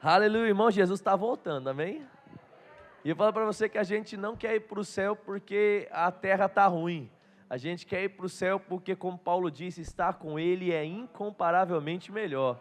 Aleluia, irmão, Jesus está voltando, amém? E eu falo para você que a gente não quer ir para o céu porque a terra está ruim. A gente quer ir para o céu porque, como Paulo disse, estar com Ele é incomparavelmente melhor.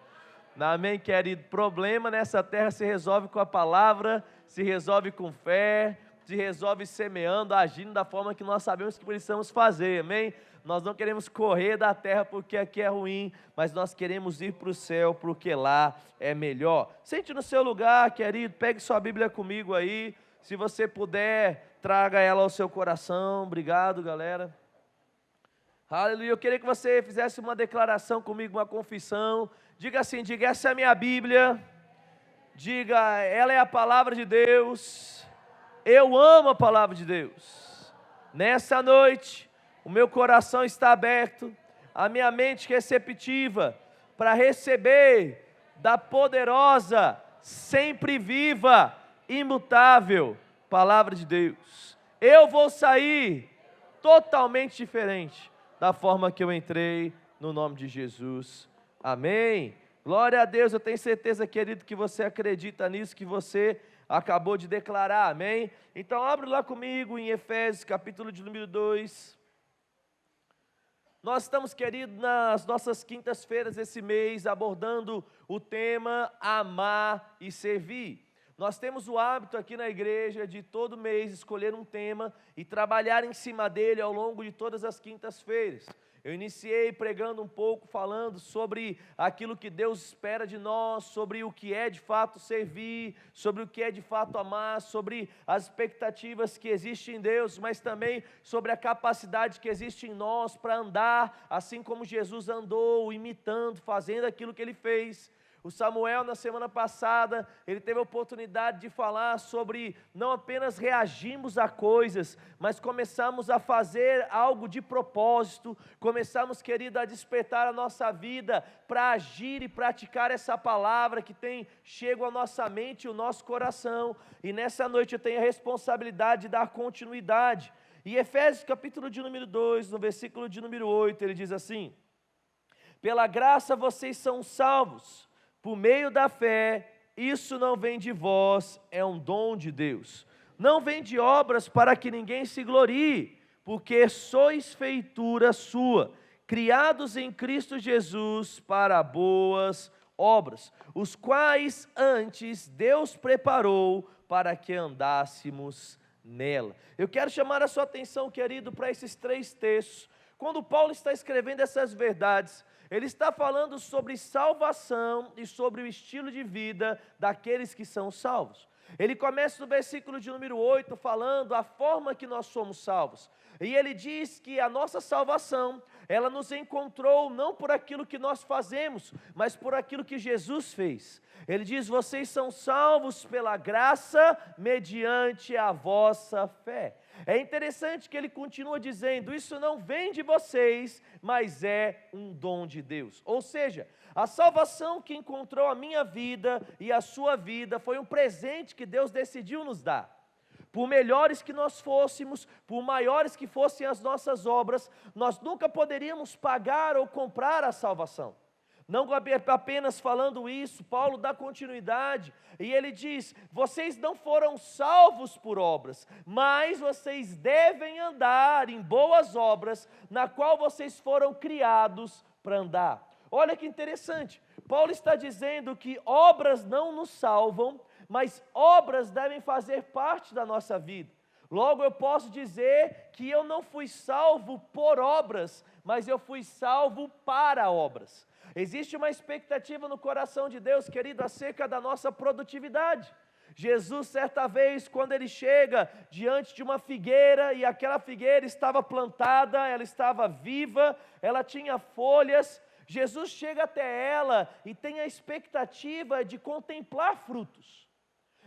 Amém, querido? Problema nessa terra se resolve com a palavra, se resolve com fé, se resolve semeando, agindo da forma que nós sabemos que precisamos fazer, amém? Nós não queremos correr da terra porque aqui é ruim, mas nós queremos ir para o céu porque lá é melhor. Sente no seu lugar, querido, pegue sua Bíblia comigo aí, se você puder, traga ela ao seu coração. Obrigado, galera. Aleluia, eu queria que você fizesse uma declaração comigo, uma confissão. Diga assim, diga, essa é a minha Bíblia. Diga, ela é a palavra de Deus. Eu amo a palavra de Deus. Nessa noite, o meu coração está aberto, a minha mente receptiva, para receber da poderosa, sempre viva, imutável palavra de Deus. Eu vou sair totalmente diferente da forma que eu entrei, no nome de Jesus. Amém. Glória a Deus, eu tenho certeza, querido, que você acredita nisso, que você acabou de declarar, amém? Então abre lá comigo em Efésios, capítulo de número 2. Nós estamos, querido, nas nossas quintas-feiras esse mês, abordando o tema amar e servir. Nós temos o hábito aqui na igreja de todo mês escolher um tema e trabalhar em cima dele ao longo de todas as quintas-feiras. Eu iniciei pregando um pouco, falando sobre aquilo que Deus espera de nós, sobre o que é de fato servir, sobre o que é de fato amar, sobre as expectativas que existem em Deus, mas também sobre a capacidade que existe em nós para andar assim como Jesus andou, imitando, fazendo aquilo que Ele fez. O Samuel, na semana passada, ele teve a oportunidade de falar sobre não apenas reagirmos a coisas, mas começamos a fazer algo de propósito, começamos, querido, a despertar a nossa vida para agir e praticar essa palavra que tem chego à nossa mente e ao nosso coração. E nessa noite eu tenho a responsabilidade de dar continuidade. E Efésios capítulo de número 2, no versículo de número 8, ele diz assim: pela graça vocês são salvos, por meio da fé. Isso não vem de vós, é um dom de Deus. Não vem de obras para que ninguém se glorie, porque sois feitura sua, criados em Cristo Jesus para boas obras, os quais antes Deus preparou para que andássemos nela. Eu quero chamar a sua atenção, querido, para esses 3 textos. Quando Paulo está escrevendo essas verdades, ele está falando sobre salvação e sobre o estilo de vida daqueles que são salvos. Ele começa no versículo de número 8 falando a forma que nós somos salvos. E ele diz que a nossa salvação, ela nos encontrou não por aquilo que nós fazemos, mas por aquilo que Jesus fez. Ele diz, vocês são salvos pela graça mediante a vossa fé. É interessante que ele continua dizendo, isso não vem de vocês, mas é um dom de Deus. Ou seja, a salvação que encontrou a minha vida e a sua vida foi um presente que Deus decidiu nos dar. Por melhores que nós fôssemos, por maiores que fossem as nossas obras, nós nunca poderíamos pagar ou comprar a salvação. Não apenas falando isso, Paulo dá continuidade e ele diz, vocês não foram salvos por obras, mas vocês devem andar em boas obras, na qual vocês foram criados para andar. Olha que interessante, Paulo está dizendo que obras não nos salvam, mas obras devem fazer parte da nossa vida. Logo eu posso dizer que eu não fui salvo por obras, mas eu fui salvo para obras. Existe uma expectativa no coração de Deus, querido, acerca da nossa produtividade. Jesus, certa vez, quando ele chega diante de uma figueira, e aquela figueira estava plantada, ela estava viva, ela tinha folhas, Jesus chega até ela e tem a expectativa de contemplar frutos.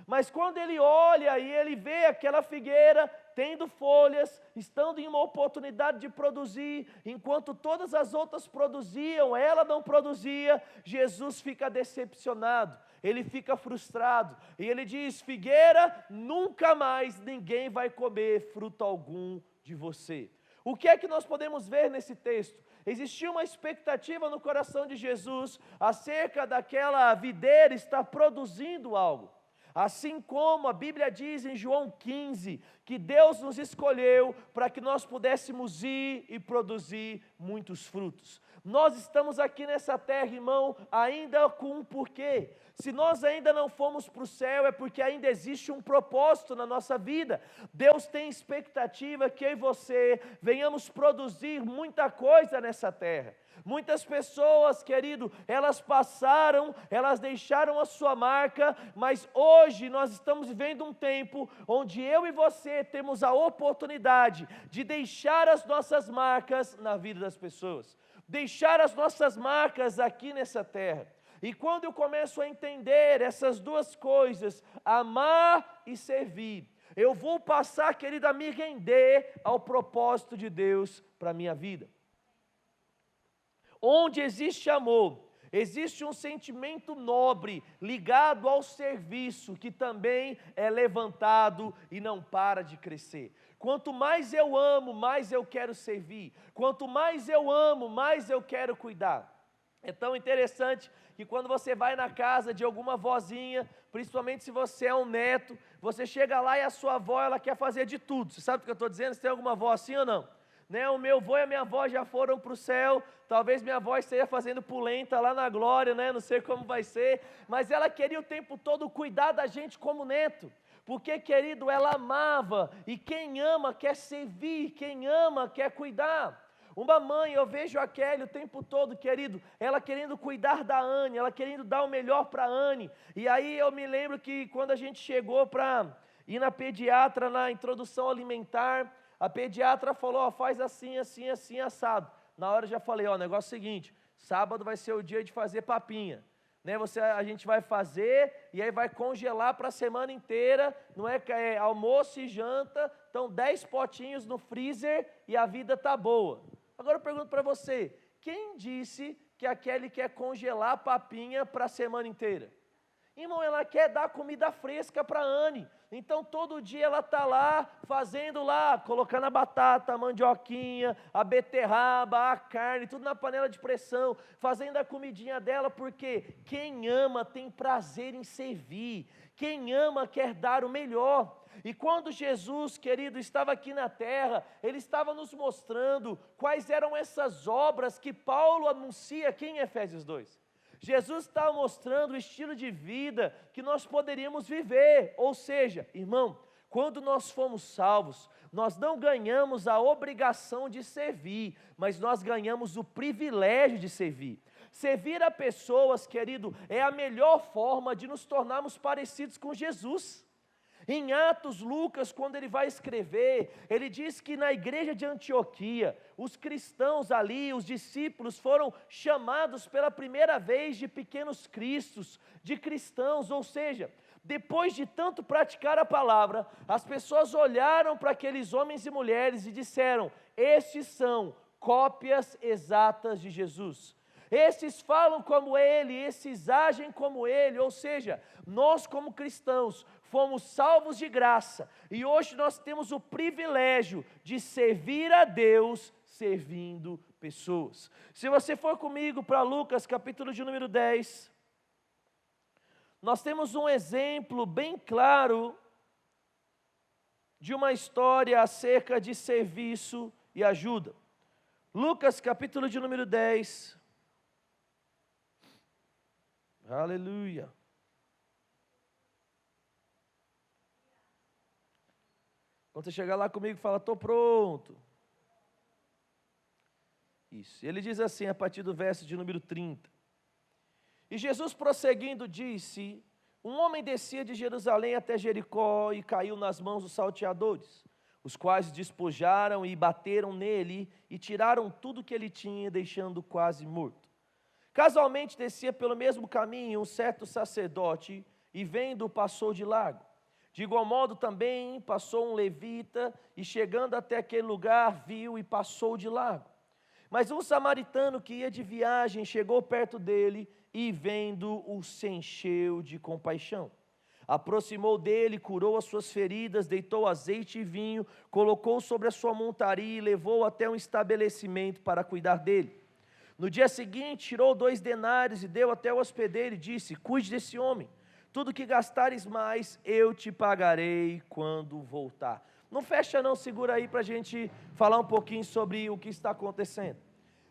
Mas quando ele olha e ele vê aquela figueira tendo folhas, estando em uma oportunidade de produzir, enquanto todas as outras produziam, ela não produzia, Jesus fica decepcionado, ele fica frustrado, e ele diz, figueira, nunca mais ninguém vai comer fruto algum de você. O que é que nós podemos ver nesse texto? Existia uma expectativa no coração de Jesus acerca daquela videira estar produzindo algo. Assim como a Bíblia diz em João 15, que Deus nos escolheu para que nós pudéssemos ir e produzir muitos frutos. Nós estamos aqui nessa terra, irmão, ainda com um porquê. Se nós ainda não fomos para o céu, é porque ainda existe um propósito na nossa vida. Deus tem expectativa que eu e você venhamos produzir muita coisa nessa terra. Muitas pessoas, querido, elas passaram, elas deixaram a sua marca, mas hoje nós estamos vivendo um tempo onde eu e você temos a oportunidade de deixar as nossas marcas na vida das pessoas, deixar as nossas marcas aqui nessa terra. E quando eu começo a entender essas duas coisas, amar e servir, eu vou passar, querido, a me render ao propósito de Deus para a minha vida. Onde existe amor, existe um sentimento nobre ligado ao serviço, que também é levantado e não para de crescer. Quanto mais eu amo, mais eu quero servir. Quanto mais eu amo, mais eu quero cuidar. É tão interessante que quando você vai na casa de alguma vozinha, principalmente se você é um neto, você chega lá e a sua avó, ela quer fazer de tudo. Você sabe o que eu estou dizendo? Você tem alguma avó assim ou não? Né, o meu avô e a minha avó já foram para o céu, talvez minha avó esteja fazendo polenta lá na glória, né, não sei como vai ser, mas ela queria o tempo todo cuidar da gente como neto, porque, querido, ela amava, e quem ama quer servir, quem ama quer cuidar. Uma mãe, eu vejo a Kelly o tempo todo, querido, ela querendo cuidar da Anne, ela querendo dar o melhor para a Anne, e aí eu me lembro que quando a gente chegou para ir na pediatra, na introdução alimentar, a pediatra falou, ó, faz assim, assim, assim, assado. Na hora eu já falei, ó, o negócio é o seguinte, sábado vai ser o dia de fazer papinha. Né, a gente vai fazer e aí vai congelar para a semana inteira, não é, almoço e janta, então 10 potinhos no freezer e a vida tá boa. Agora eu pergunto para você, quem disse que a Kelly quer congelar a papinha para a semana inteira? Irmão, ela quer dar comida fresca para a Anne. Então, todo dia ela está lá, fazendo lá, colocando a batata, a mandioquinha, a beterraba, a carne, tudo na panela de pressão, fazendo a comidinha dela, porque quem ama tem prazer em servir, quem ama quer dar o melhor. E quando Jesus, querido, estava aqui na terra, Ele estava nos mostrando quais eram essas obras que Paulo anuncia aqui em Efésios 2. Jesus está mostrando o estilo de vida que nós poderíamos viver, ou seja, irmão, quando nós fomos salvos, nós não ganhamos a obrigação de servir, mas nós ganhamos o privilégio de servir. Servir a pessoas, querido, é a melhor forma de nos tornarmos parecidos com Jesus. Em Atos, Lucas, quando ele vai escrever, ele diz que na igreja de Antioquia, os cristãos ali, os discípulos, foram chamados pela primeira vez de pequenos cristos, de cristãos, ou seja, depois de tanto praticar a palavra, as pessoas olharam para aqueles homens e mulheres e disseram, estes são cópias exatas de Jesus. Esses falam como ele, esses agem como ele, ou seja, nós como cristãos fomos salvos de graça e hoje nós temos o privilégio de servir a Deus servindo pessoas. Se você for comigo para Lucas capítulo de número 10, nós temos um exemplo bem claro de uma história acerca de serviço e ajuda. Lucas capítulo de número 10, aleluia. Quando você chegar lá comigo, fala, estou pronto. Isso. Ele diz assim, a partir do verso de número 30. E Jesus prosseguindo disse, um homem descia de Jerusalém até Jericó e caiu nas mãos dos salteadores, os quais despojaram e bateram nele e tiraram tudo que ele tinha, deixando-o quase morto. Casualmente descia pelo mesmo caminho um certo sacerdote e vendo-o passou de largo. De igual modo também passou um levita e chegando até aquele lugar viu e passou de largo. Mas um samaritano que ia de viagem chegou perto dele e vendo-o se encheu de compaixão. Aproximou dele, curou as suas feridas, deitou azeite e vinho, colocou sobre a sua montaria e levou até um estabelecimento para cuidar dele. No dia seguinte, tirou 2 denários e deu até o hospedeiro e disse: cuide desse homem, tudo que gastares mais, eu te pagarei quando voltar. Não fecha não, segura aí para a gente falar um pouquinho sobre o que está acontecendo.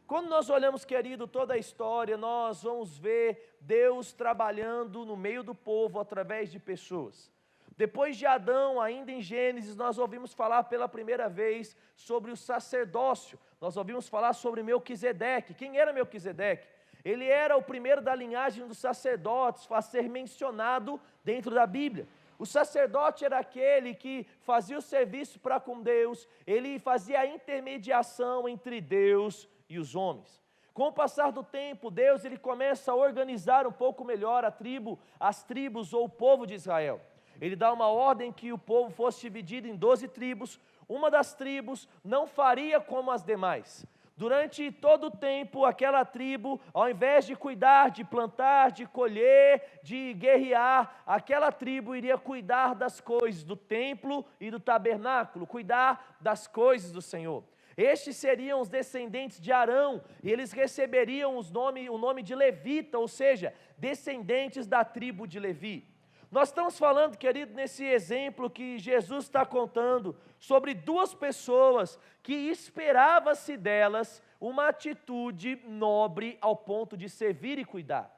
Quando nós olhamos, querido, toda a história, nós vamos ver Deus trabalhando no meio do povo através de pessoas. Depois de Adão, ainda em Gênesis, nós ouvimos falar pela primeira vez sobre o sacerdócio. Nós ouvimos falar sobre Melquisedeque. Quem era Melquisedeque? Ele era o primeiro da linhagem dos sacerdotes a ser mencionado dentro da Bíblia. O sacerdote era aquele que fazia o serviço para com Deus, ele fazia a intermediação entre Deus e os homens. Com o passar do tempo, Deus ele começa a organizar um pouco melhor as tribos ou o povo de Israel. Ele dá uma ordem que o povo fosse dividido em 12 tribos, uma das tribos não faria como as demais. Durante todo o tempo, aquela tribo, ao invés de cuidar, de plantar, de colher, de guerrear, aquela tribo iria cuidar das coisas do templo e do tabernáculo, cuidar das coisas do Senhor. Estes seriam os descendentes de Arão, e eles receberiam o nome de Levita, ou seja, descendentes da tribo de Levi. Nós estamos falando, querido, nesse exemplo que Jesus está contando, sobre 2 pessoas que esperava-se delas uma atitude nobre ao ponto de servir e cuidar.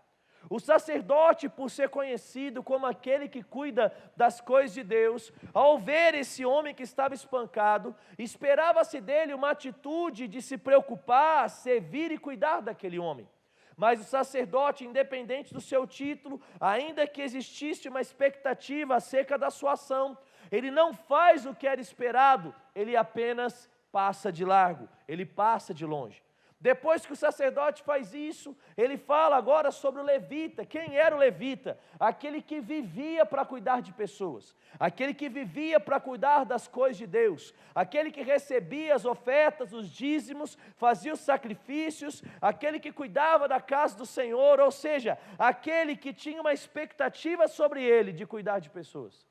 O sacerdote, por ser conhecido como aquele que cuida das coisas de Deus, ao ver esse homem que estava espancado, esperava-se dele uma atitude de se preocupar, servir e cuidar daquele homem. Mas o sacerdote, independente do seu título, ainda que existisse uma expectativa acerca da sua ação, ele não faz o que era esperado, ele apenas passa de largo, ele passa de longe. Depois que o sacerdote faz isso, ele fala agora sobre o levita. Quem era o levita? Aquele que vivia para cuidar de pessoas, aquele que vivia para cuidar das coisas de Deus, aquele que recebia as ofertas, os dízimos, fazia os sacrifícios, aquele que cuidava da casa do Senhor, ou seja, aquele que tinha uma expectativa sobre ele de cuidar de pessoas.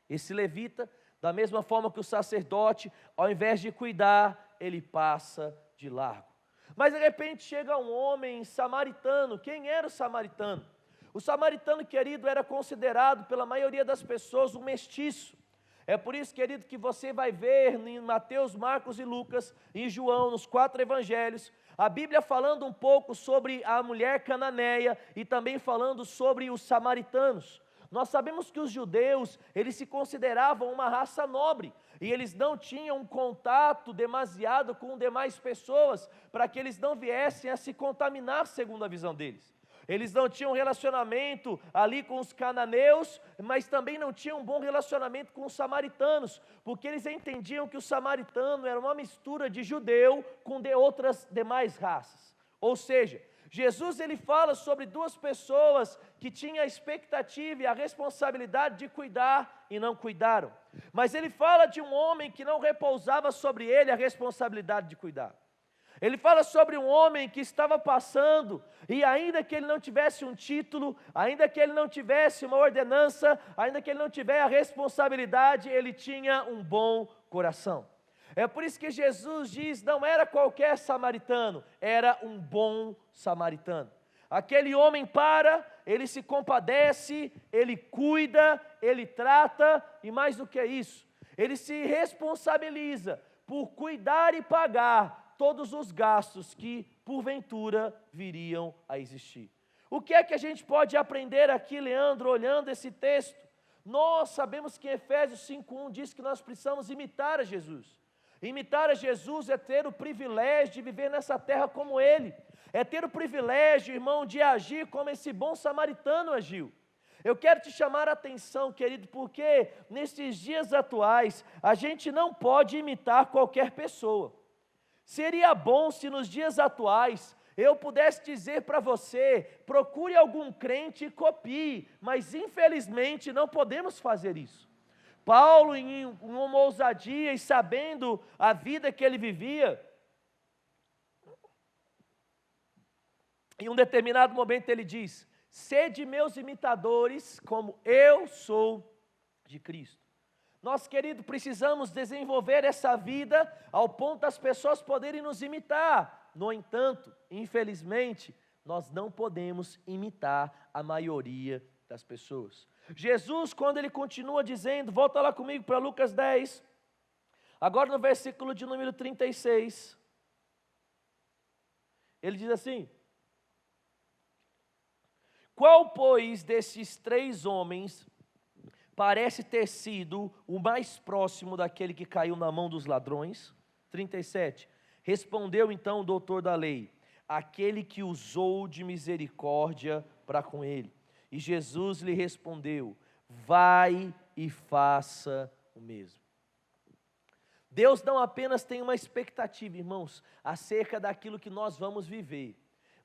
Esse levita, da mesma forma que o sacerdote, ao invés de cuidar, ele passa de largo. Mas de repente chega um homem samaritano. Quem era o samaritano? O samaritano, querido, era considerado pela maioria das pessoas um mestiço. É por isso, querido, que você vai ver em Mateus, Marcos e Lucas, em João, nos 4 evangelhos, a Bíblia falando um pouco sobre a mulher cananeia e também falando sobre os samaritanos. Nós sabemos que os judeus, eles se consideravam uma raça nobre, e eles não tinham um contato demasiado com demais pessoas, para que eles não viessem a se contaminar segundo a visão deles. Eles não tinham relacionamento ali com os cananeus, mas também não tinham um bom relacionamento com os samaritanos, porque eles entendiam que o samaritano era uma mistura de judeu com outras demais raças. Ou seja, Jesus ele fala sobre 2 pessoas que tinham a expectativa e a responsabilidade de cuidar e não cuidaram. Mas ele fala de um homem que não repousava sobre ele a responsabilidade de cuidar. Ele fala sobre um homem que estava passando e ainda que ele não tivesse um título, ainda que ele não tivesse uma ordenança, ainda que ele não tivesse a responsabilidade, ele tinha um bom coração. É por isso que Jesus diz, não era qualquer samaritano, era um bom samaritano. Aquele homem ele se compadece, ele cuida, ele trata, e mais do que isso, ele se responsabiliza por cuidar e pagar todos os gastos que, porventura, viriam a existir. O que é que a gente pode aprender aqui, Leandro, olhando esse texto? Nós sabemos que Efésios 5:1 diz que nós precisamos imitar a Jesus. Imitar a Jesus é ter o privilégio de viver nessa terra como Ele. É ter o privilégio, irmão, de agir como esse bom samaritano agiu. Eu quero te chamar a atenção, querido, porque nesses dias atuais, a gente não pode imitar qualquer pessoa. Seria bom se nos dias atuais eu pudesse dizer para você, procure algum crente e copie, mas infelizmente não podemos fazer isso. Paulo, em uma ousadia e sabendo a vida que ele vivia, em um determinado momento ele diz, sede meus imitadores como eu sou de Cristo. Nós, querido, precisamos desenvolver essa vida ao ponto das pessoas poderem nos imitar. No entanto, infelizmente, nós não podemos imitar a maioria das pessoas. Jesus, quando ele continua dizendo, volta lá comigo para Lucas 10, agora no versículo de número 36, ele diz assim: qual, pois, desses 3 homens parece ter sido o mais próximo daquele que caiu na mão dos ladrões? 37, respondeu então o doutor da lei: aquele que usou de misericórdia para com ele. E Jesus lhe respondeu: vai e faça o mesmo. Deus não apenas tem uma expectativa, irmãos, acerca daquilo que nós vamos viver,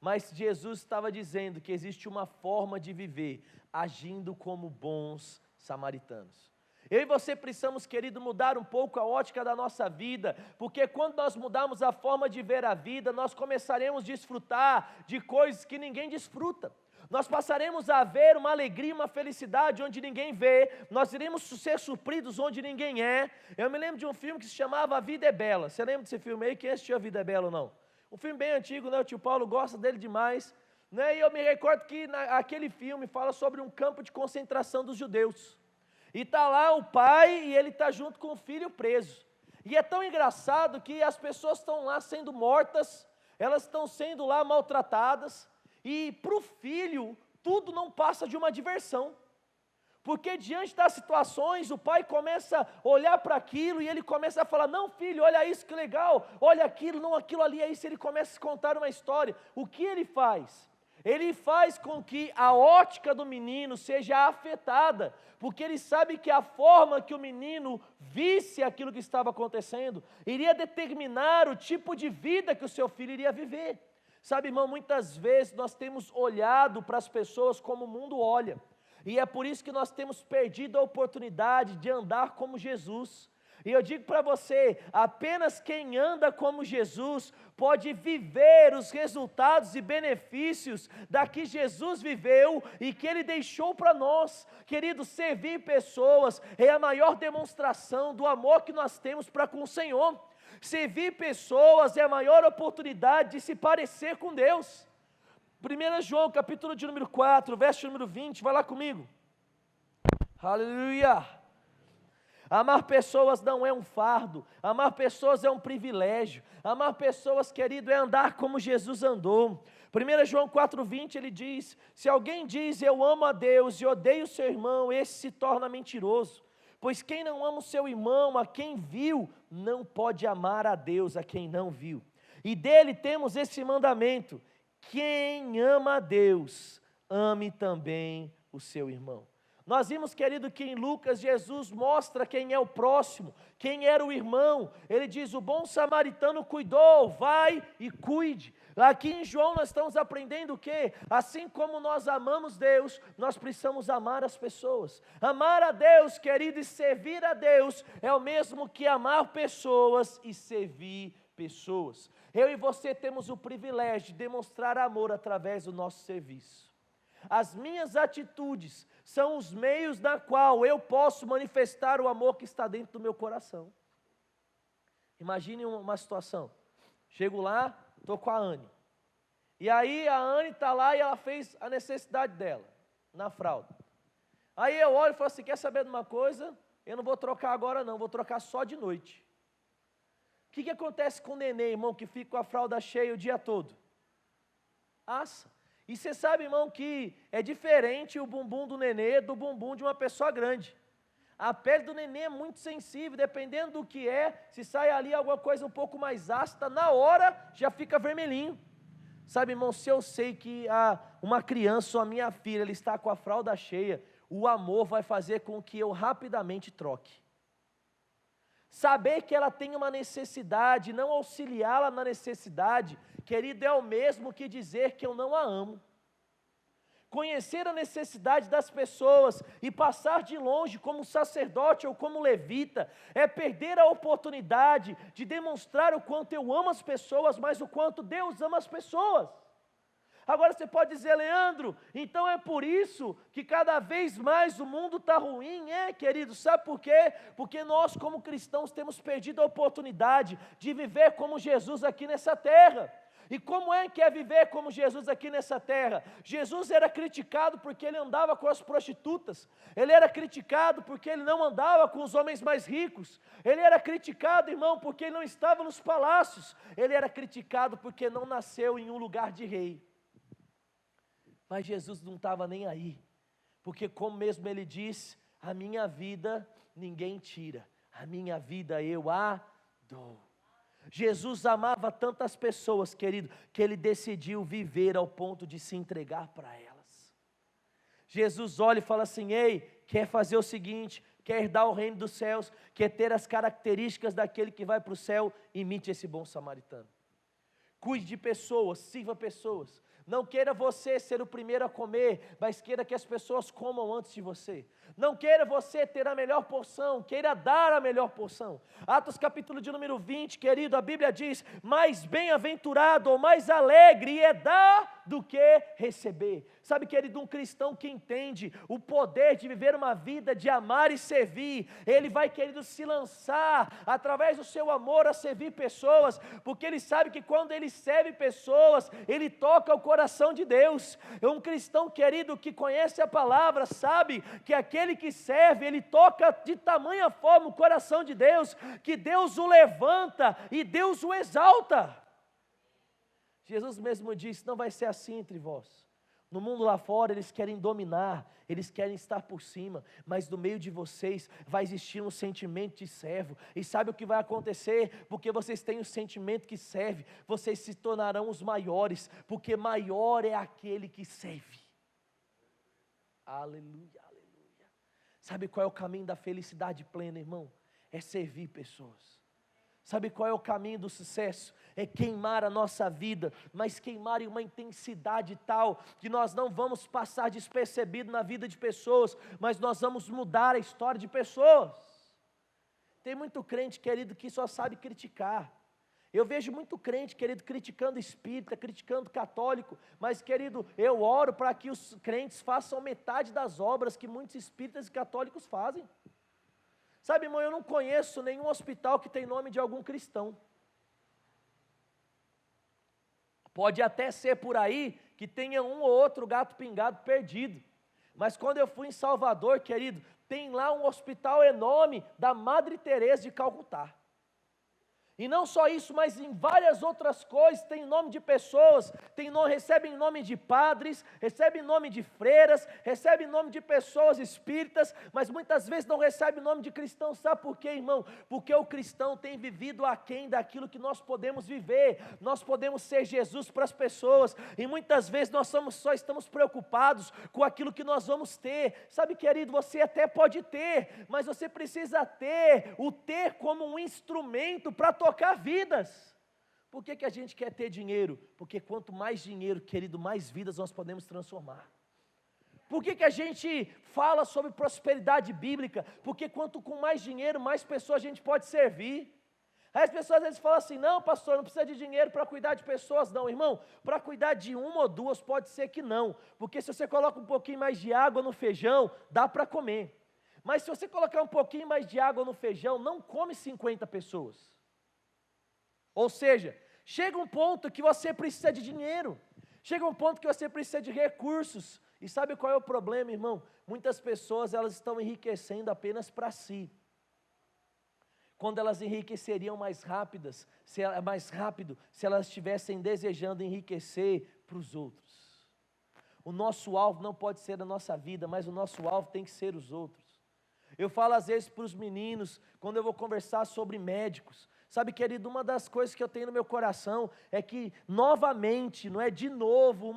mas Jesus estava dizendo que existe uma forma de viver, agindo como bons samaritanos. Eu e você precisamos, querido, mudar um pouco a ótica da nossa vida, porque quando nós mudarmos a forma de ver a vida, nós começaremos a desfrutar de coisas que ninguém desfruta. Nós passaremos a ver uma alegria, uma felicidade onde ninguém vê, nós iremos ser supridos onde ninguém é. Eu me lembro de um filme que se chamava A Vida é Bela. Você lembra desse filme aí? Quem assistiu A Vida é Bela ou não? Um filme bem antigo, né? O tio Paulo gosta dele demais, né? E eu me recordo que aquele filme fala sobre um campo de concentração dos judeus. E está lá o pai e ele está junto com o filho preso. E é tão engraçado que as pessoas estão lá sendo mortas, elas estão sendo lá maltratadas, e para o filho tudo não passa de uma diversão. Porque diante das situações, o pai começa a olhar para aquilo e ele começa a falar: não, filho, olha isso que legal, olha aquilo, não, aquilo ali é isso. Ele começa a contar uma história. O que ele faz? Ele faz com que a ótica do menino seja afetada, porque ele sabe que a forma que o menino visse aquilo que estava acontecendo, iria determinar o tipo de vida que o seu filho iria viver. Sabe, irmão, muitas vezes nós temos olhado para as pessoas como o mundo olha, e é por isso que nós temos perdido a oportunidade de andar como Jesus. E eu digo para você, apenas quem anda como Jesus pode viver os resultados e benefícios da que Jesus viveu e que Ele deixou para nós. Querido, servir pessoas é a maior demonstração do amor que nós temos para com o Senhor. Servir pessoas é a maior oportunidade de se parecer com Deus. 1 João, capítulo de número 4, verso número 20, vai lá comigo. Aleluia! Amar pessoas não é um fardo, amar pessoas é um privilégio, amar pessoas, querido, é andar como Jesus andou. 1 João 4,20 ele diz: se alguém diz eu amo a Deus e odeio o seu irmão, esse se torna mentiroso, pois quem não ama o seu irmão, a quem viu, não pode amar a Deus, a quem não viu. E dele temos esse mandamento: quem ama a Deus, ame também o seu irmão. Nós vimos, querido, que em Lucas Jesus mostra quem é o próximo, quem era o irmão. Ele diz: o bom samaritano cuidou, vai e cuide. Aqui em João nós estamos aprendendo o quê? Assim como nós amamos Deus, nós precisamos amar as pessoas. Amar a Deus, querido, e servir a Deus é o mesmo que amar pessoas e servir pessoas. Eu e você temos o privilégio de demonstrar amor através do nosso serviço. As minhas atitudes são os meios na qual eu posso manifestar o amor que está dentro do meu coração. Imagine uma situação, chego lá, estou com a Anne, e aí a Anne está lá e ela fez a necessidade dela, na fralda. Aí eu olho e falo assim: quer saber de uma coisa? Eu não vou trocar agora não, vou trocar só de noite. O que acontece com o neném, irmão, que fica com a fralda cheia o dia todo? Assa. E você sabe, irmão, que é diferente o bumbum do nenê do bumbum de uma pessoa grande. A pele do nenê é muito sensível, dependendo do que é, se sai ali alguma coisa um pouco mais ácida, na hora já fica vermelhinho. Sabe, irmão, se eu sei que uma criança ou a minha filha ela está com a fralda cheia, o amor vai fazer com que eu rapidamente troque. Saber que ela tem uma necessidade, não auxiliá-la na necessidade, querido, é o mesmo que dizer que eu não a amo. Conhecer a necessidade das pessoas e passar de longe como sacerdote ou como levita, é perder a oportunidade de demonstrar o quanto eu amo as pessoas, mas o quanto Deus ama as pessoas. Agora você pode dizer: Leandro, então é por isso que cada vez mais o mundo está ruim? É, querido, sabe por quê? Porque nós como cristãos temos perdido a oportunidade de viver como Jesus aqui nessa terra. E como é que é viver como Jesus aqui nessa terra? Jesus era criticado porque ele andava com as prostitutas, ele era criticado porque ele não andava com os homens mais ricos, ele era criticado, irmão, porque ele não estava nos palácios, ele era criticado porque não nasceu em um lugar de rei. Mas Jesus não estava nem aí, porque como mesmo ele diz, a minha vida ninguém tira, a minha vida eu a dou. Jesus amava tantas pessoas, querido, que ele decidiu viver ao ponto de se entregar para elas. Jesus olha e fala assim: ei, quer fazer o seguinte, quer herdar o reino dos céus, quer ter as características daquele que vai para o céu, imite esse bom samaritano. Cuide de pessoas, sirva pessoas. Não queira você ser o primeiro a comer, mas queira que as pessoas comam antes de você. Não queira você ter a melhor porção, queira dar a melhor porção. Atos capítulo de número 20, querido, a Bíblia diz: mais bem-aventurado ou mais alegre é dar do que receber. Sabe, querido, um cristão que entende o poder de viver uma vida de amar e servir, ele vai, querido, se lançar através do seu amor a servir pessoas, porque ele sabe que quando ele serve pessoas, ele toca o coração de Deus. É um cristão, querido, que conhece a palavra, sabe que aquele que serve, ele toca de tamanha forma o coração de Deus, que Deus o levanta e Deus o exalta. Jesus mesmo disse: não vai ser assim entre vós. No mundo lá fora eles querem dominar, eles querem estar por cima, mas no meio de vocês vai existir um sentimento de servo. E sabe o que vai acontecer? Porque vocês têm o sentimento que serve, vocês se tornarão os maiores, porque maior é aquele que serve. Aleluia, aleluia. Sabe qual é o caminho da felicidade plena, irmão? É servir pessoas. Sabe qual é o caminho do sucesso? É queimar a nossa vida, mas queimar em uma intensidade tal, que nós não vamos passar despercebido na vida de pessoas, mas nós vamos mudar a história de pessoas. Tem muito crente, querido, que só sabe criticar. Eu vejo muito crente, querido, criticando espírita, criticando católico, mas, querido, eu oro para que os crentes façam metade das obras que muitos espíritas e católicos fazem. Sabe, irmão, eu não conheço nenhum hospital que tem nome de algum cristão. Pode até ser por aí que tenha um ou outro gato pingado perdido. Mas quando eu fui em Salvador, querido, tem lá um hospital enorme da Madre Teresa de Calcutá. E não só isso, mas em várias outras coisas, tem nome de pessoas, recebem nome de padres, recebem nome de freiras, recebem nome de pessoas espíritas, mas muitas vezes não recebe nome de cristão. Sabe por quê, irmão? Porque o cristão tem vivido aquém daquilo que nós podemos viver. Nós podemos ser Jesus para as pessoas, e muitas vezes nós só estamos preocupados com aquilo que nós vamos ter. Sabe, querido, você até pode ter, mas você precisa ter como um instrumento para tocar vidas. Por que a gente quer ter dinheiro? Porque quanto mais dinheiro, querido, mais vidas nós podemos transformar. Por que a gente fala sobre prosperidade bíblica? Porque quanto com mais dinheiro, mais pessoas a gente pode servir. Aí as pessoas às vezes falam assim: não, pastor, não precisa de dinheiro para cuidar de pessoas. Não, irmão, para cuidar de uma ou duas pode ser que não, porque se você coloca um pouquinho mais de água no feijão, dá para comer. Mas se você colocar um pouquinho mais de água no feijão, não come 50 pessoas. Ou seja, chega um ponto que você precisa de dinheiro, chega um ponto que você precisa de recursos. E sabe qual é o problema, irmão? Muitas pessoas, elas estão enriquecendo apenas para si, quando elas enriqueceriam mais rápido, se elas estivessem desejando enriquecer para os outros. O nosso alvo não pode ser a nossa vida, mas o nosso alvo tem que ser os outros. Eu falo às vezes para os meninos, quando eu vou conversar sobre médicos, sabe, querido, uma das coisas que eu tenho no meu coração é que, novamente, não é de novo,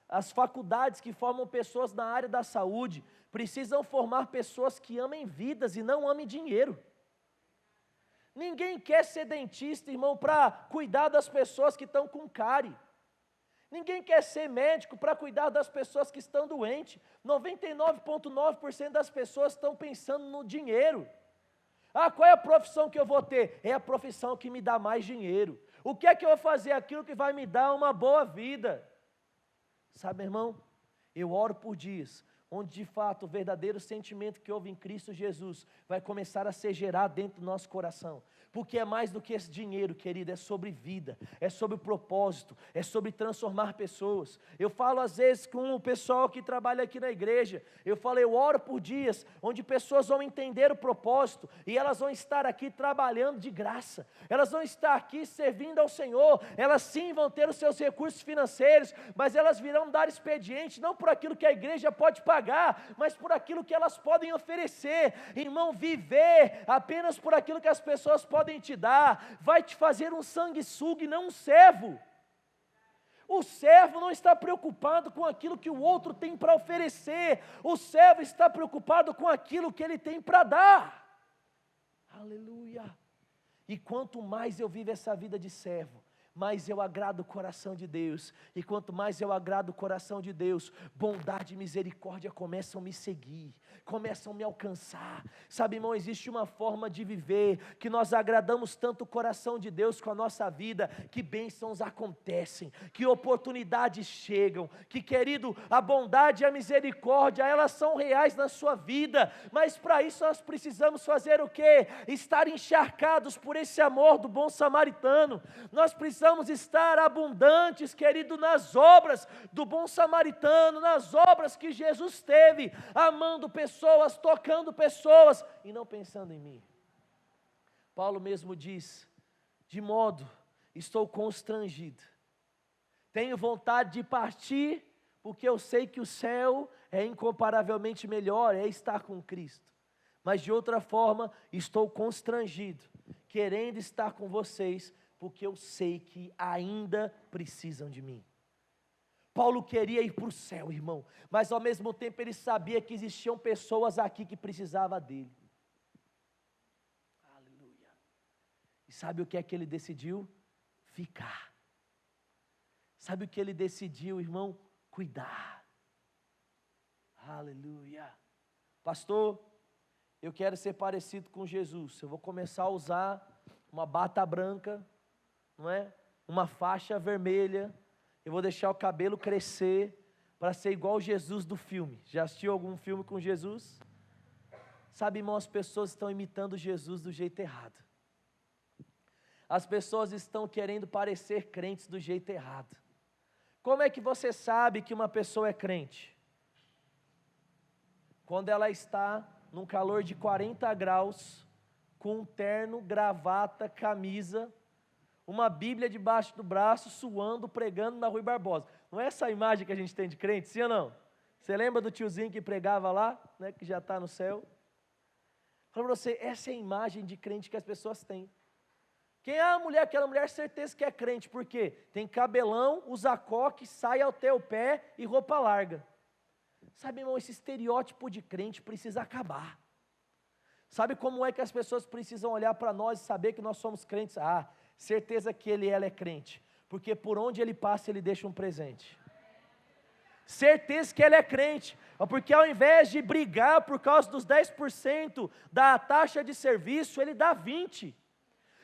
as faculdades que formam pessoas na área da saúde precisam formar pessoas que amem vidas e não amem dinheiro. Ninguém quer ser dentista, irmão, para cuidar das pessoas que estão com cárie. Ninguém quer ser médico para cuidar das pessoas que estão doentes. 99,9% das pessoas estão pensando no dinheiro. Ah, qual é a profissão que eu vou ter? É a profissão que me dá mais dinheiro. O que é que eu vou fazer? Aquilo que vai me dar uma boa vida. Sabe, irmão, eu oro por dias, onde de fato o verdadeiro sentimento que houve em Cristo Jesus vai começar a ser gerado dentro do nosso coração. Porque é mais do que esse dinheiro, querido, é sobre vida, é sobre propósito, é sobre transformar pessoas. Eu falo às vezes com o pessoal que trabalha aqui na igreja, eu oro por dias, onde pessoas vão entender o propósito, e elas vão estar aqui trabalhando de graça, elas vão estar aqui servindo ao Senhor, elas sim vão ter os seus recursos financeiros, mas elas virão dar expediente, não por aquilo que a igreja pode pagar, mas por aquilo que elas podem oferecer. Irmão, viver apenas por aquilo que as pessoas podem te dar, vai te fazer um sanguessuga e não um servo. O servo não está preocupado com aquilo que o outro tem para oferecer, o servo está preocupado com aquilo que ele tem para dar. Aleluia! E quanto mais eu vivo essa vida de servo, mais eu agrado o coração de Deus, e quanto mais eu agrado o coração de Deus, bondade e misericórdia começam a me seguir, começam a me alcançar. Sabe, irmão, existe uma forma de viver, que nós agradamos tanto o coração de Deus com a nossa vida, que bênçãos acontecem, que oportunidades chegam, que, querido, a bondade e a misericórdia, elas são reais na sua vida, mas para isso nós precisamos fazer o quê? Estar encharcados por esse amor do bom samaritano. Nós precisamos estar abundantes, querido, nas obras do bom samaritano, nas obras que Jesus teve, amando pessoas, tocando pessoas, e não pensando em mim. Paulo mesmo diz, de modo, estou constrangido, tenho vontade de partir, porque eu sei que o céu é incomparavelmente melhor, é estar com Cristo, mas de outra forma, estou constrangido, querendo estar com vocês, porque eu sei que ainda precisam de mim. Paulo queria ir para o céu, irmão, mas ao mesmo tempo ele sabia que existiam pessoas aqui que precisavam dele. Aleluia. E sabe o que é que ele decidiu? Ficar. Sabe o que ele decidiu, irmão? Cuidar. Aleluia. Pastor, eu quero ser parecido com Jesus, eu vou começar a usar uma bata branca, não é? Uma faixa vermelha, eu vou deixar o cabelo crescer, para ser igual Jesus do filme. Já assistiu algum filme com Jesus? Sabe, irmão, as pessoas estão imitando Jesus do jeito errado. As pessoas estão querendo parecer crentes do jeito errado. Como é que você sabe que uma pessoa é crente? Quando ela está num calor de 40 graus, com um terno, gravata, camisa, uma Bíblia debaixo do braço, suando, pregando na Rui Barbosa. Não é essa a imagem que a gente tem de crente, sim ou não? Você lembra do tiozinho que pregava lá, né, que já está no céu? Fala para você, essa é a imagem de crente que as pessoas têm. Quem é a mulher? Aquela mulher, certeza que é crente, por quê? Tem cabelão, usa coque, saia até o pé e roupa larga. Sabe, irmão, esse estereótipo de crente precisa acabar. Sabe como é que as pessoas precisam olhar para nós e saber que nós somos crentes? Ah, certeza que ele e ela é crente, porque por onde ele passa ele deixa um presente. Certeza que ele é crente, porque ao invés de brigar por causa dos 10% da taxa de serviço, ele dá 20%.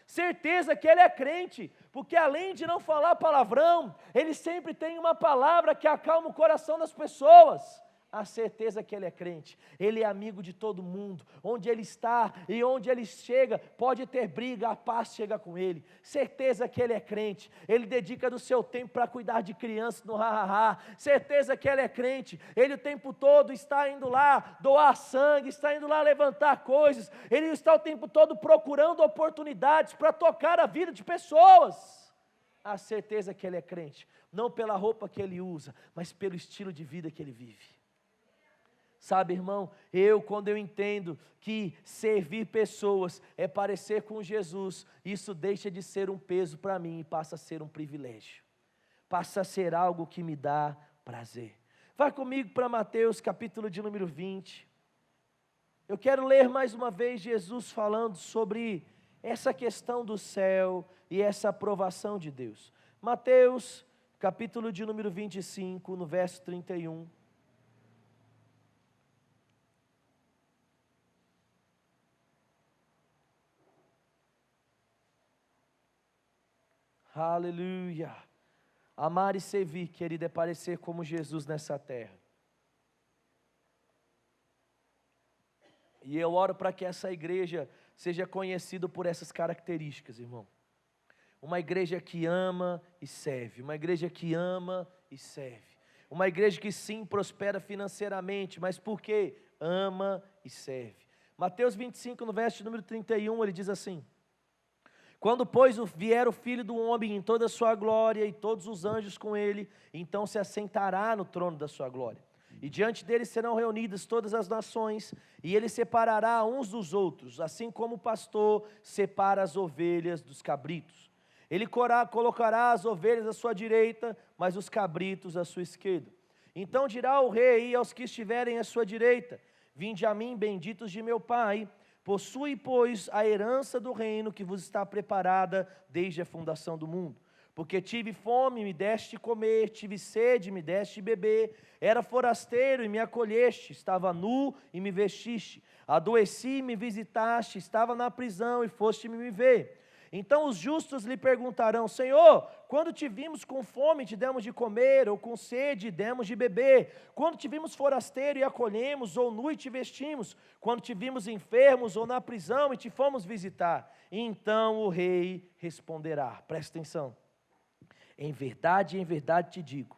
Certeza que ele é crente, porque além de não falar palavrão, ele sempre tem uma palavra que acalma o coração das pessoas. A certeza que ele é crente, ele é amigo de todo mundo, onde ele está e onde ele chega, pode ter briga, a paz chega com ele. Certeza que ele é crente, ele dedica do seu tempo para cuidar de crianças no ha-ha-ha. Certeza que ele é crente, ele o tempo todo está indo lá doar sangue, está indo lá levantar coisas, ele está o tempo todo procurando oportunidades para tocar a vida de pessoas. A certeza que ele é crente, não pela roupa que ele usa, mas pelo estilo de vida que ele vive. Sabe, irmão, quando eu entendo que servir pessoas é parecer com Jesus, isso deixa de ser um peso para mim e passa a ser um privilégio, passa a ser algo que me dá prazer. Vai comigo para Mateus capítulo de número 20, eu quero ler mais uma vez Jesus falando sobre essa questão do céu e essa aprovação de Deus. Mateus capítulo de número 25, no verso 31. Aleluia. Amar e servir, querido, é parecer como Jesus nessa terra. E eu oro para que essa igreja seja conhecida por essas características, irmão. Uma igreja que ama e serve, uma igreja que ama e serve. Uma igreja que sim prospera financeiramente, mas por quê? Ama e serve. Mateus 25, no verso número 31, ele diz assim: quando, pois, vier o Filho do Homem em toda a sua glória e todos os anjos com ele, então se assentará no trono da sua glória. E diante dele serão reunidas todas as nações, e ele separará uns dos outros, assim como o pastor separa as ovelhas dos cabritos. Ele colocará as ovelhas à sua direita, mas os cabritos à sua esquerda. Então dirá o rei aos que estiverem à sua direita: vinde a mim, benditos de meu Pai, possui, pois, a herança do reino que vos está preparada desde a fundação do mundo. Porque tive fome, me deste comer, tive sede, me deste beber, era forasteiro e me acolheste, estava nu e me vestiste, adoeci e me visitaste, estava na prisão e foste me ver. Então os justos lhe perguntarão: Senhor, quando te vimos com fome, te demos de comer, ou com sede, demos de beber? Quando te vimos forasteiro e acolhemos, ou nu e te vestimos? Quando te vimos enfermos, ou na prisão e te fomos visitar? Então o rei responderá, presta atenção: em verdade te digo,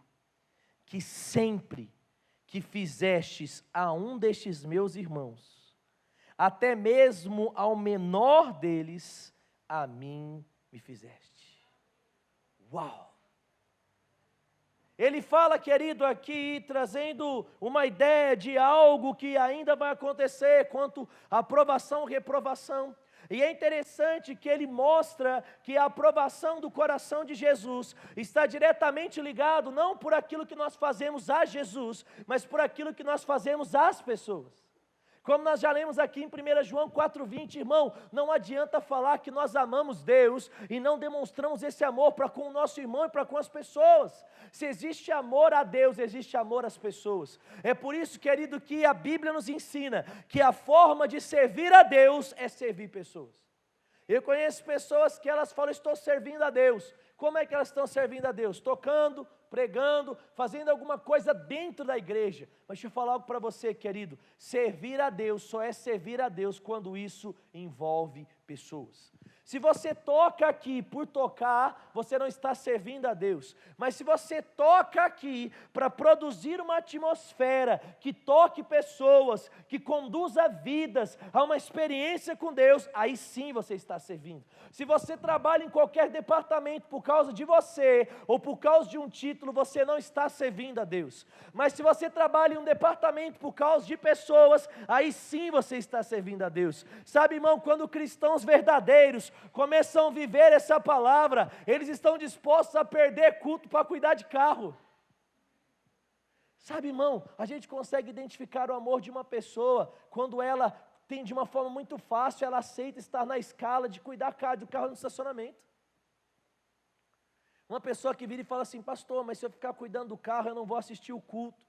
que sempre que fizestes a um destes meus irmãos, até mesmo ao menor deles, a mim me fizeste. Uau! Ele fala, querido, aqui, trazendo uma ideia de algo que ainda vai acontecer, quanto à aprovação ou reprovação. E é interessante que ele mostra que a aprovação do coração de Jesus está diretamente ligado, não por aquilo que nós fazemos a Jesus, mas por aquilo que nós fazemos às pessoas. Como nós já lemos aqui em 1 João 4,20, irmão, não adianta falar que nós amamos Deus e não demonstramos esse amor para com o nosso irmão e para com as pessoas. Se existe amor a Deus, existe amor às pessoas. É por isso, querido, que a Bíblia nos ensina que a forma de servir a Deus é servir pessoas. Eu conheço pessoas que elas falam: estou servindo a Deus. Como é que elas estão servindo a Deus? Tocando, pregando, fazendo alguma coisa dentro da igreja. Mas deixa eu falar algo para você, querido: servir a Deus só é servir a Deus quando isso envolve pessoas. Se você toca aqui por tocar, você não está servindo a Deus. Mas se você toca aqui para produzir uma atmosfera que toque pessoas, que conduza vidas a uma experiência com Deus, aí sim você está servindo. Se você trabalha em qualquer departamento por causa de você, ou por causa de um título, você não está servindo a Deus. Mas se você trabalha em um departamento por causa de pessoas, aí sim você está servindo a Deus. Sabe, irmão, quando cristãos verdadeiros começam a viver essa palavra, eles estão dispostos a perder culto para cuidar de carro. Sabe, irmão, a gente consegue identificar o amor de uma pessoa quando ela tem, de uma forma muito fácil, ela aceita estar na escala de cuidar do carro no estacionamento. Uma pessoa que vira e fala assim: pastor, mas se eu ficar cuidando do carro, eu não vou assistir o culto.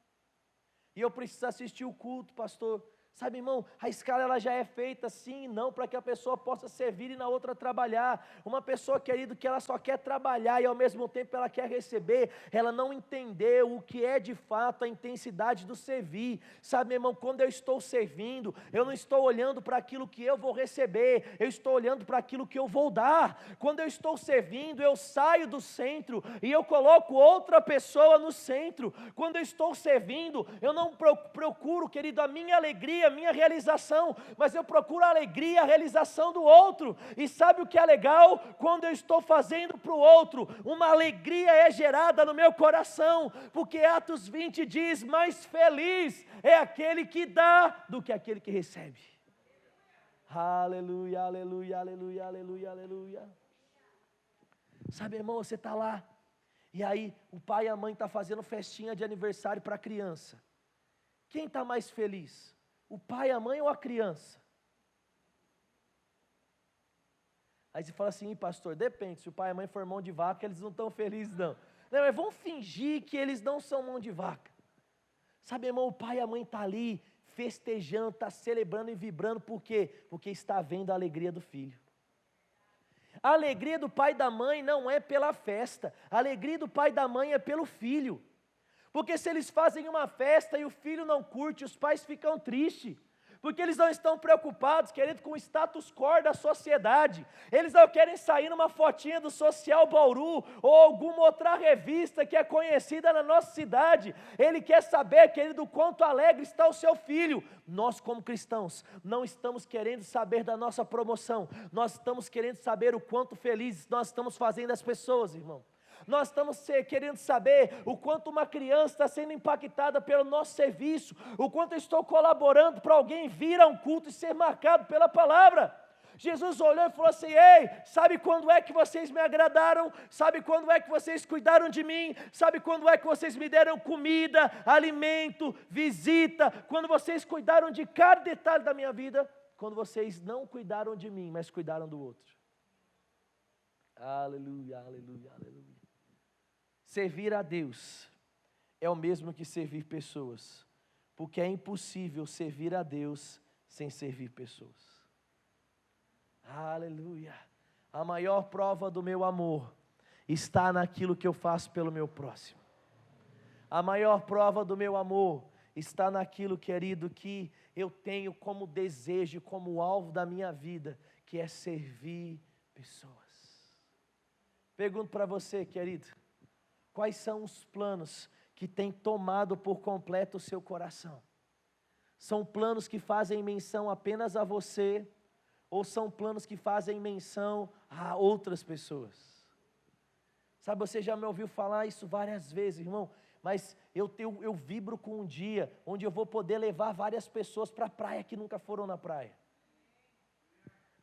E eu preciso assistir o culto, pastor. Sabe, irmão, a escala ela já é feita sim e não, para que a pessoa possa servir e na outra trabalhar. Uma pessoa, querido, que ela só quer trabalhar e ao mesmo tempo ela quer receber, ela não entendeu o que é de fato a intensidade do servir. Sabe, meu irmão, quando eu estou servindo, eu não estou olhando para aquilo que eu vou receber, eu estou olhando para aquilo que eu vou dar. Quando eu estou servindo, eu saio do centro e eu coloco outra pessoa no centro. Quando eu estou servindo, eu não procuro, querido, a minha alegria, a minha realização, mas eu procuro a alegria, a realização do outro. E sabe o que é legal? Quando eu estou fazendo para o outro, uma alegria é gerada no meu coração, porque Atos 20 diz: mais feliz é aquele que dá do que aquele que recebe. Aleluia, aleluia, aleluia, aleluia, aleluia. Sabe, irmão, você está lá, e aí o pai e a mãe estão fazendo festinha de aniversário para a criança. Quem está mais feliz? O pai, a mãe ou a criança? Aí você fala assim: pastor, depende, se o pai e a mãe for mão de vaca, eles não estão felizes não. Não, mas vamos fingir que eles não são mão de vaca. Sabe, irmão, o pai e a mãe estão ali, festejando, está celebrando e vibrando, por quê? Porque está vendo a alegria do filho. A alegria do pai e da mãe não é pela festa, a alegria do pai e da mãe é pelo filho. Porque se eles fazem uma festa e o filho não curte, os pais ficam tristes. Porque eles não estão preocupados, querido, com o status quo da sociedade. Eles não querem sair numa fotinha do Social Bauru ou alguma outra revista que é conhecida na nossa cidade. Ele quer saber, querido, o quanto alegre está o seu filho. Nós, como cristãos, não estamos querendo saber da nossa promoção. Nós estamos querendo saber o quanto felizes nós estamos fazendo as pessoas, irmão. Nós estamos querendo saber o quanto uma criança está sendo impactada pelo nosso serviço, o quanto eu estou colaborando para alguém vir a um culto e ser marcado pela palavra. Jesus olhou e falou assim: ei, sabe quando é que vocês me agradaram? Sabe quando é que vocês cuidaram de mim? Sabe quando é que vocês me deram comida, alimento, visita? Quando vocês cuidaram de cada detalhe da minha vida? Quando vocês não cuidaram de mim, mas cuidaram do outro. Aleluia, aleluia, aleluia. Servir a Deus é o mesmo que servir pessoas, porque é impossível servir a Deus sem servir pessoas. Aleluia. A maior prova do meu amor está naquilo que eu faço pelo meu próximo. A maior prova do meu amor está naquilo, querido, que eu tenho como desejo, como alvo da minha vida, que é servir pessoas. Pergunto para você, querido, quais são os planos que têm tomado por completo o seu coração? São planos que fazem menção apenas a você, ou são planos que fazem menção a outras pessoas? Sabe, você já me ouviu falar isso várias vezes, irmão, mas eu vibro com um dia onde eu vou poder levar várias pessoas para a praia que nunca foram na praia.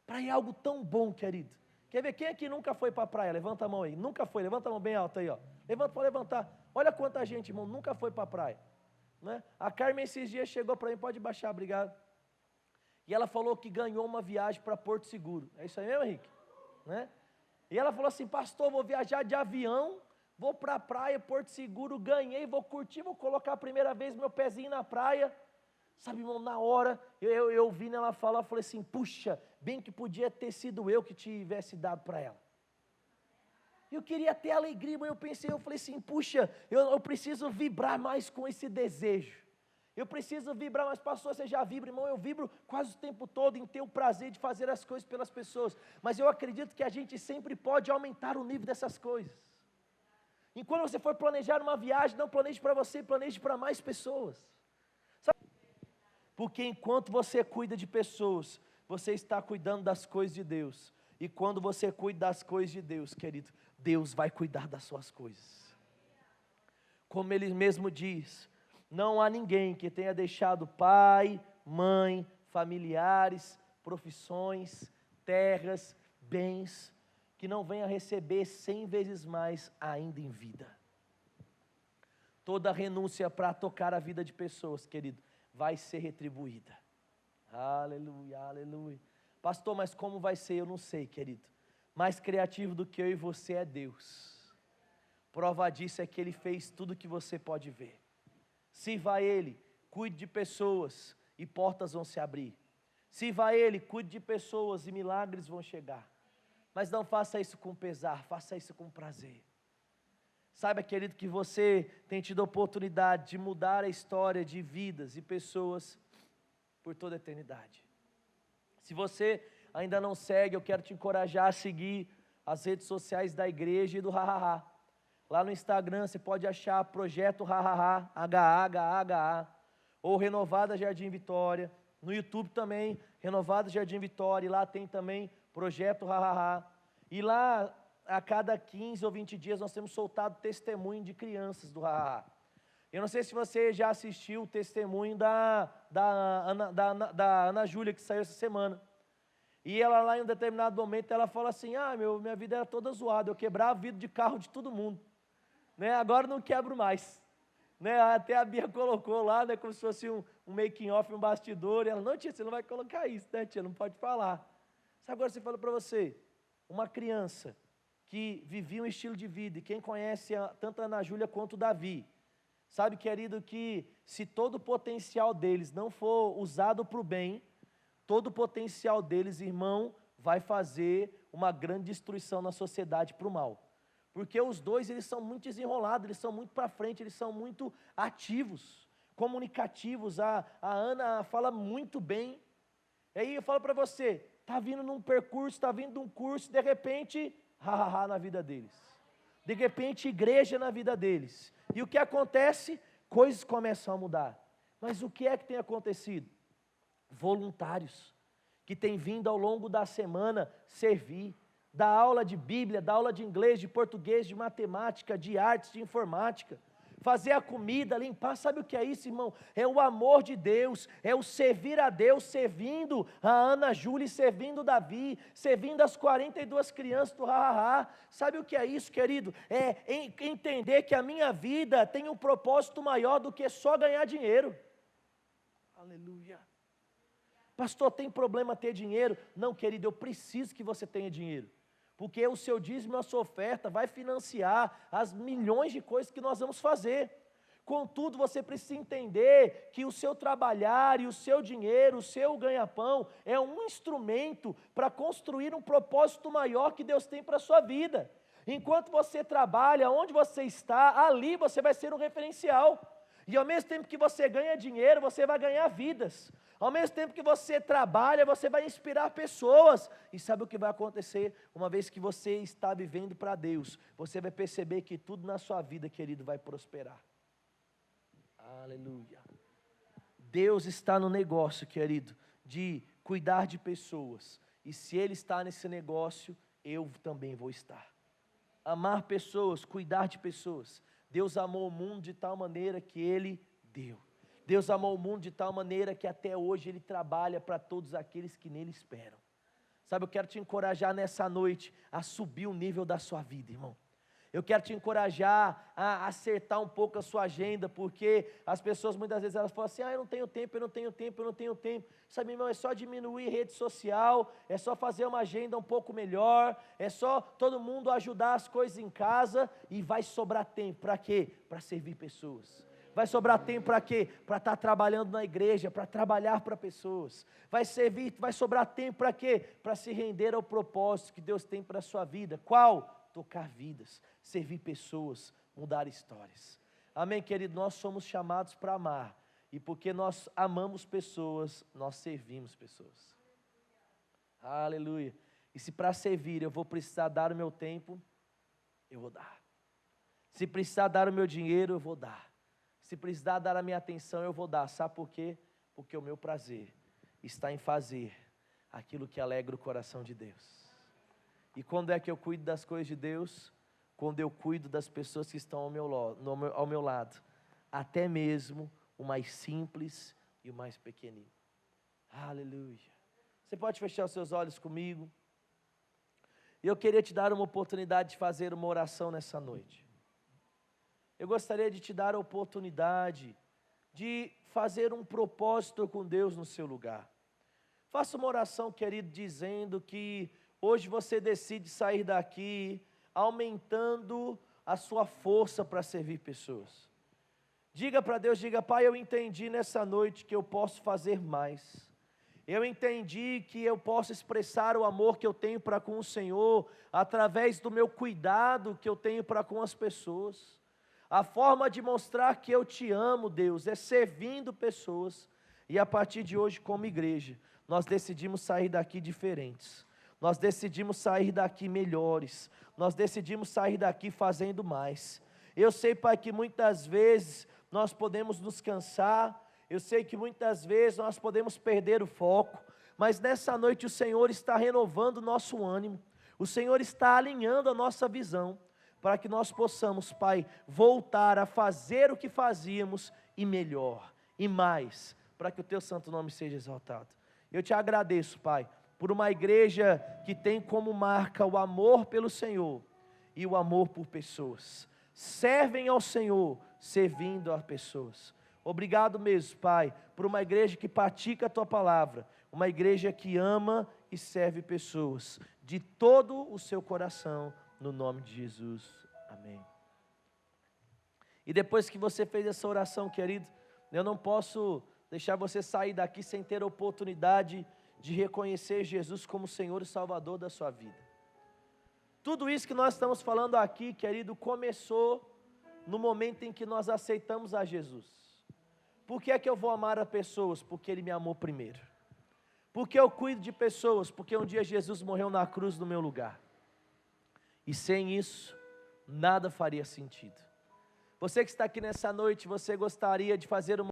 Praia é algo tão bom, querido. Quer ver quem aqui nunca foi para a praia? Levanta a mão aí. Nunca foi, levanta a mão bem alta aí, ó. Levanta para levantar. Olha quanta gente, irmão, nunca foi para a praia. Né? A Carmen esses dias chegou para mim, pode baixar, obrigado. E ela falou que ganhou uma viagem para Porto Seguro. É isso aí mesmo, Henrique? Né? E ela falou assim: pastor, vou viajar de avião, vou para a praia, Porto Seguro, ganhei, vou curtir, vou colocar a primeira vez meu pezinho na praia. Sabe, irmão, na hora, eu ouvindo ela falar, eu falei assim: puxa, bem que podia ter sido eu que tivesse dado para ela. Eu queria ter alegria, mas eu falei assim: puxa, eu preciso vibrar mais com esse desejo. Eu preciso vibrar mais. Pastor, você já vibra, irmão? Eu vibro quase o tempo todo em ter o prazer de fazer as coisas pelas pessoas. Mas eu acredito que a gente sempre pode aumentar o nível dessas coisas. Enquanto você for planejar uma viagem, não planeje para você, planeje para mais pessoas. Sabe? Porque enquanto você cuida de pessoas, você está cuidando das coisas de Deus. E quando você cuida das coisas de Deus, querido, Deus vai cuidar das suas coisas. Como Ele mesmo diz: não há ninguém que tenha deixado pai, mãe, familiares, profissões, terras, bens, que não venha receber 100 vezes mais ainda em vida. Toda renúncia para tocar a vida de pessoas, querido, vai ser retribuída. Aleluia, aleluia. Pastor, mas como vai ser? Eu não sei, querido. Mais criativo do que eu e você é Deus. Prova disso é que Ele fez tudo que você pode ver. Sirva a Ele, cuide de pessoas e portas vão se abrir. Sirva a Ele, cuide de pessoas e milagres vão chegar. Mas não faça isso com pesar, faça isso com prazer. Saiba, querido, que você tem tido a oportunidade de mudar a história de vidas e pessoas por toda a eternidade. Se você ainda não segue, eu quero te encorajar a seguir as redes sociais da igreja e do Hahaha. Lá no Instagram você pode achar Projeto Hahaha, H-A-H-A-H-A, ou Renovada Jardim Vitória. No YouTube também, Renovada Jardim Vitória, e lá tem também Projeto Hahaha. E lá, a cada 15 ou 20 dias, nós temos soltado testemunho de crianças do Hahaha. Eu não sei se você já assistiu o testemunho da Ana Júlia, que saiu essa semana. E ela lá em um determinado momento, ela fala assim: minha vida era toda zoada, eu quebrava vidro de carro de todo mundo. Né? Agora não quebro mais. Né? Até a Bia colocou lá, né, como se fosse um making off, um bastidor. E ela: não, tia, você não vai colocar isso, né, tia? Não pode falar. Sabe, agora você fala para você, uma criança que vivia um estilo de vida, e quem conhece tanto a Ana Júlia quanto o Davi, sabe, querido, que se todo o potencial deles não for usado para o bem, todo o potencial deles, irmão, vai fazer uma grande destruição na sociedade para o mal. Porque os dois, eles são muito desenrolados, eles são muito para frente, eles são muito ativos. comunicativos, a Ana fala muito bem. E aí eu falo para você, está vindo num percurso, está vindo num curso, de repente, na vida deles. De repente, igreja na vida deles. E o que acontece? Coisas começam a mudar. Mas o que é que tem acontecido? Voluntários que têm vindo ao longo da semana servir, dar aula de Bíblia, dar aula de inglês, de português, de matemática, de artes, de informática, fazer a comida, limpar. Sabe o que é isso, irmão? É o amor de Deus, é o servir a Deus, servindo a Ana Júlia, servindo o Davi, servindo as 42 crianças do Sabe o que é isso, querido? É entender que a minha vida tem um propósito maior do que só ganhar dinheiro. Aleluia. Pastor, tem problema ter dinheiro? Não, querido, eu preciso que você tenha dinheiro. Porque o seu dízimo, a sua oferta vai financiar as milhões de coisas que nós vamos fazer. Contudo, você precisa entender que o seu trabalhar e o seu dinheiro, o seu ganha-pão, é um instrumento para construir um propósito maior que Deus tem para a sua vida. Enquanto você trabalha, onde você está, ali você vai ser um referencial. E ao mesmo tempo que você ganha dinheiro, você vai ganhar vidas. Ao mesmo tempo que você trabalha, você vai inspirar pessoas. E sabe o que vai acontecer? Uma vez que você está vivendo para Deus, você vai perceber que tudo na sua vida, querido, vai prosperar. Aleluia. Deus está no negócio, querido, de cuidar de pessoas. E se Ele está nesse negócio, eu também vou estar. Amar pessoas, cuidar de pessoas. Deus amou o mundo de tal maneira que Ele deu. Deus amou o mundo de tal maneira que até hoje Ele trabalha para todos aqueles que nele esperam. Sabe, eu quero te encorajar nessa noite a subir o nível da sua vida, irmão. Eu quero te encorajar a acertar um pouco a sua agenda, porque as pessoas muitas vezes elas falam assim, eu não tenho tempo, eu não tenho tempo, eu não tenho tempo. Sabe, irmão, é só diminuir rede social, é só fazer uma agenda um pouco melhor, é só todo mundo ajudar as coisas em casa e vai sobrar tempo. Para quê? Para servir pessoas. Vai sobrar tempo para quê? Para estar trabalhando na igreja, para trabalhar para pessoas. Vai sobrar tempo para quê? Para se render ao propósito que Deus tem para a sua vida. Qual? Tocar vidas, servir pessoas, mudar histórias. Amém, querido? Nós somos chamados para amar. E porque nós amamos pessoas, nós servimos pessoas. Aleluia. E se para servir eu vou precisar dar o meu tempo, eu vou dar. Se precisar dar o meu dinheiro, eu vou dar. Se precisar dar a minha atenção, eu vou dar. Sabe por quê? Porque o meu prazer está em fazer aquilo que alegra o coração de Deus. E quando é que eu cuido das coisas de Deus? Quando eu cuido das pessoas que estão ao meu lado. Até mesmo o mais simples e o mais pequenino. Aleluia. Você pode fechar os seus olhos comigo? E eu queria te dar uma oportunidade de fazer uma oração nessa noite. Eu gostaria de te dar a oportunidade de fazer um propósito com Deus no seu lugar. Faça uma oração, querido, dizendo que hoje você decide sair daqui aumentando a sua força para servir pessoas. Diga para Deus, diga, Pai, eu entendi nessa noite que eu posso fazer mais. Eu entendi que eu posso expressar o amor que eu tenho para com o Senhor através do meu cuidado que eu tenho para com as pessoas. A forma de mostrar que eu te amo, Deus, é servindo pessoas. E a partir de hoje, como igreja, nós decidimos sair daqui diferentes. Nós decidimos sair daqui melhores. Nós decidimos sair daqui fazendo mais. Eu sei, Pai, que muitas vezes nós podemos nos cansar. Eu sei que muitas vezes nós podemos perder o foco. Mas nessa noite o Senhor está renovando o nosso ânimo. O Senhor está alinhando a nossa visão, para que nós possamos, Pai, voltar a fazer o que fazíamos e melhor, e mais, para que o Teu santo nome seja exaltado. Eu te agradeço, Pai, por uma igreja que tem como marca o amor pelo Senhor e o amor por pessoas. Servem ao Senhor, servindo a pessoas. Obrigado mesmo, Pai, por uma igreja que pratica a Tua palavra, uma igreja que ama e serve pessoas, de todo o seu coração, no nome de Jesus, amém. E depois que você fez essa oração, querido, eu não posso deixar você sair daqui sem ter a oportunidade de reconhecer Jesus como Senhor e Salvador da sua vida. Tudo isso que nós estamos falando aqui, querido, começou no momento em que nós aceitamos a Jesus. Por que é que eu vou amar as pessoas? Porque Ele me amou primeiro. Por que eu cuido de pessoas? Porque um dia Jesus morreu na cruz no meu lugar. E sem isso, nada faria sentido. Você que está aqui nessa noite, você gostaria de fazer uma